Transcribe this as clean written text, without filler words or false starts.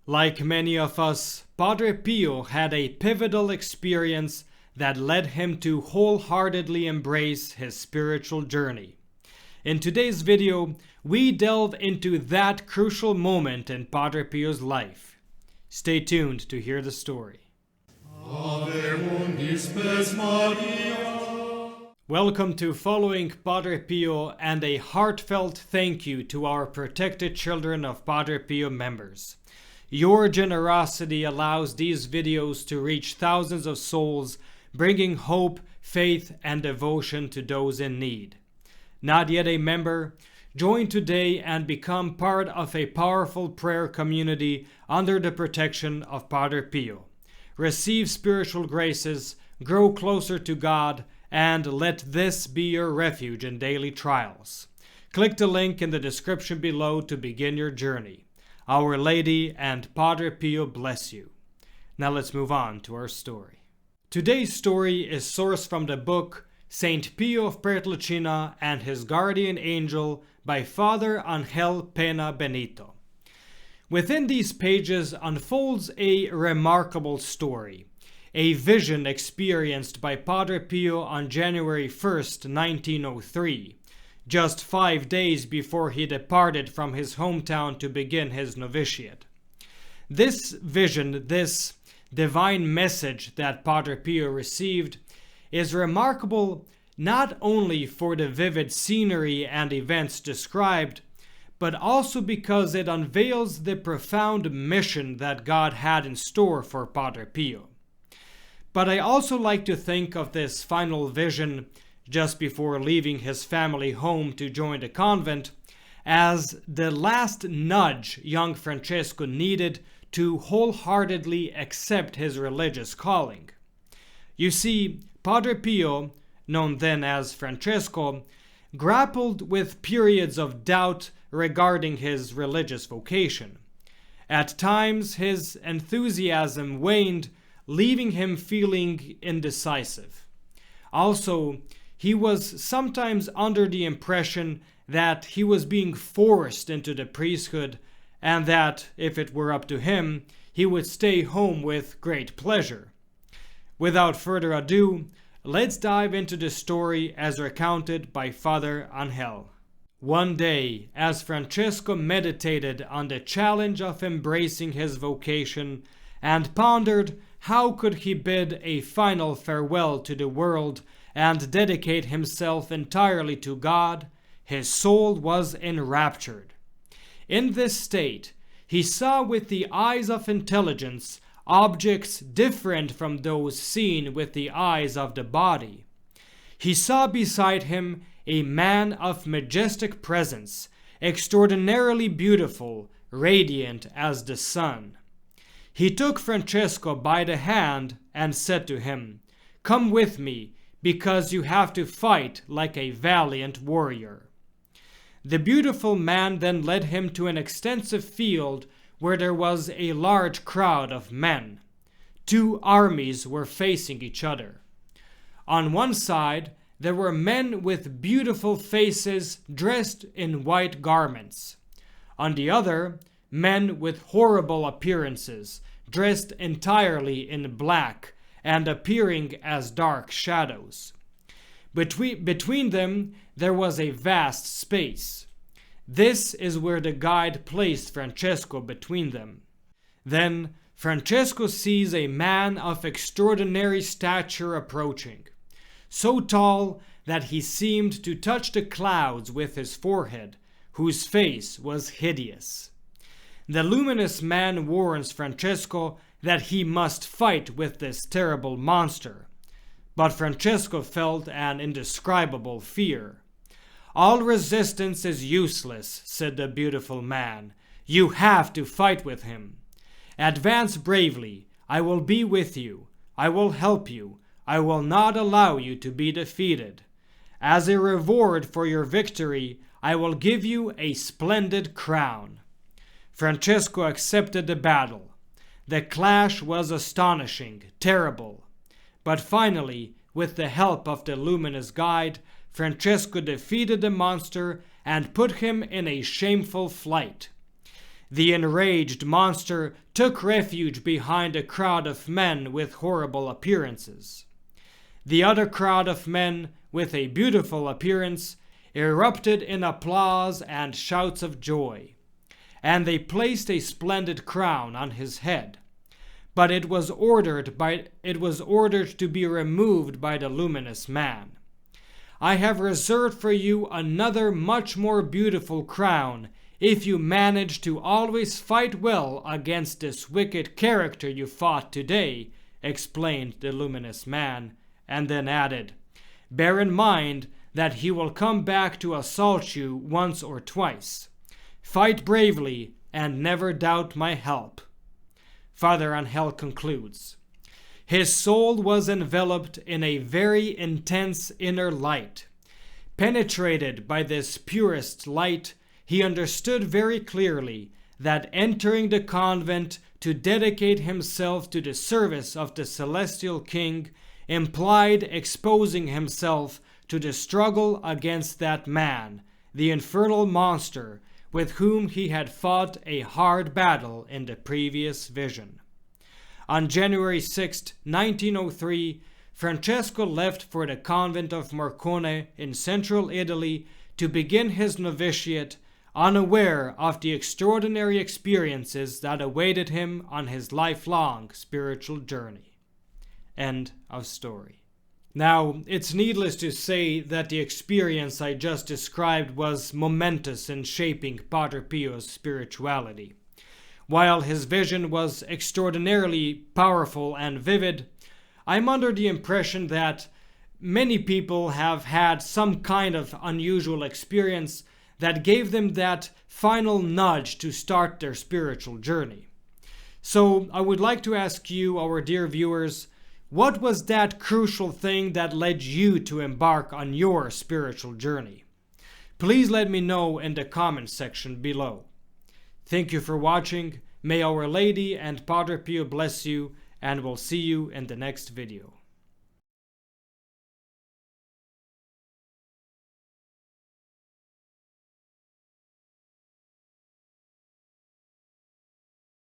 Like many of us, Padre Pio had a pivotal experience that led him to wholeheartedly embrace his spiritual journey. In today's video, we delve into that crucial moment in Padre Pio's life. Stay tuned to hear the story. Welcome to Following Padre Pio and a heartfelt thank you to our protected children of Padre Pio members. Your generosity allows these videos to reach thousands of souls, bringing hope, faith, and devotion to those in need. Not yet a member? Join today and become part of a powerful prayer community under the protection of Padre Pio. Receive spiritual graces, grow closer to God, and let this be your refuge in daily trials. Click the link in the description below to begin your journey. Our Lady and Padre Pio bless you. Now let's move on to our story. Today's story is sourced from the book Saint Pio of Pietrelcina and His Guardian Angel by Father Angel Pena Benito. Within these pages unfolds a remarkable story, a vision experienced by Padre Pio on January 1st, 1903, just 5 days before he departed from his hometown to begin his novitiate. This vision, this divine message that Padre Pio received, is remarkable not only for the vivid scenery and events described, but also because it unveils the profound mission that God had in store for Padre Pio. But I also like to think of this final vision, just before leaving his family home to join the convent, as the last nudge young Francesco needed to wholeheartedly accept his religious calling. You see, Padre Pio, known then as Francesco, grappled with periods of doubt regarding his religious vocation. At times his enthusiasm waned, leaving him feeling indecisive. Also, he was sometimes under the impression that he was being forced into the priesthood and that, if it were up to him, he would stay home with great pleasure. Without further ado, let's dive into the story as recounted by Father Angel. One day, as Francesco meditated on the challenge of embracing his vocation and pondered how could he bid a final farewell to the world and dedicate himself entirely to God, his soul was enraptured. In this state, he saw with the eyes of intelligence objects different from those seen with the eyes of the body. He saw beside him a man of majestic presence, extraordinarily beautiful, radiant as the sun. He took Francesco by the hand and said to him, "Come with me, because you have to fight like a valiant warrior." The beautiful man then led him to an extensive field where there was a large crowd of men. 2 armies were facing each other. On one side, there were men with beautiful faces dressed in white garments. On the other, men with horrible appearances, dressed entirely in black and appearing as dark shadows. Between them, there was a vast space. This is where the guide placed Francesco between them. Then Francesco sees a man of extraordinary stature approaching, so tall that he seemed to touch the clouds with his forehead, whose face was hideous. The luminous man warns Francesco that he must fight with this terrible monster, but Francesco felt an indescribable fear. "All resistance is useless," said the beautiful man. "You have to fight with him. Advance bravely. I will be with you. I will help you. I will not allow you to be defeated. As a reward for your victory, I will give you a splendid crown." Francesco accepted the battle. The clash was astonishing, terrible. But finally, with the help of the luminous guide, Francesco defeated the monster and put him in a shameful flight. The enraged monster took refuge behind a crowd of men with horrible appearances. The other crowd of men, with a beautiful appearance, erupted in applause and shouts of joy, and they placed a splendid crown on his head. But it was ordered to be removed by the luminous man. I have reserved for you another much more beautiful crown, if you manage to always fight well against this wicked character you fought today, explained the luminous man, and then added, bear in mind that he will come back to assault you once or twice. Fight bravely and never doubt my help. Father Angel concludes, his soul was enveloped in a very intense inner light. Penetrated by this purest light, he understood very clearly that entering the convent to dedicate himself to the service of the celestial king implied exposing himself to the struggle against that man, the infernal monster, with whom he had fought a hard battle in the previous vision. On January 6, 1903, Francesco left for the convent of Morcone in central Italy to begin his novitiate, unaware of the extraordinary experiences that awaited him on his lifelong spiritual journey. End of story. Now, it's needless to say that the experience I just described was momentous in shaping Padre Pio's spirituality. While his vision was extraordinarily powerful and vivid, I'm under the impression that many people have had some kind of unusual experience that gave them that final nudge to start their spiritual journey. So I would like to ask you, our dear viewers, what was that crucial thing that led you to embark on your spiritual journey? Please let me know in the comments section below. Thank you for watching. May Our Lady and Padre Pio bless you, and we'll see you in the next video.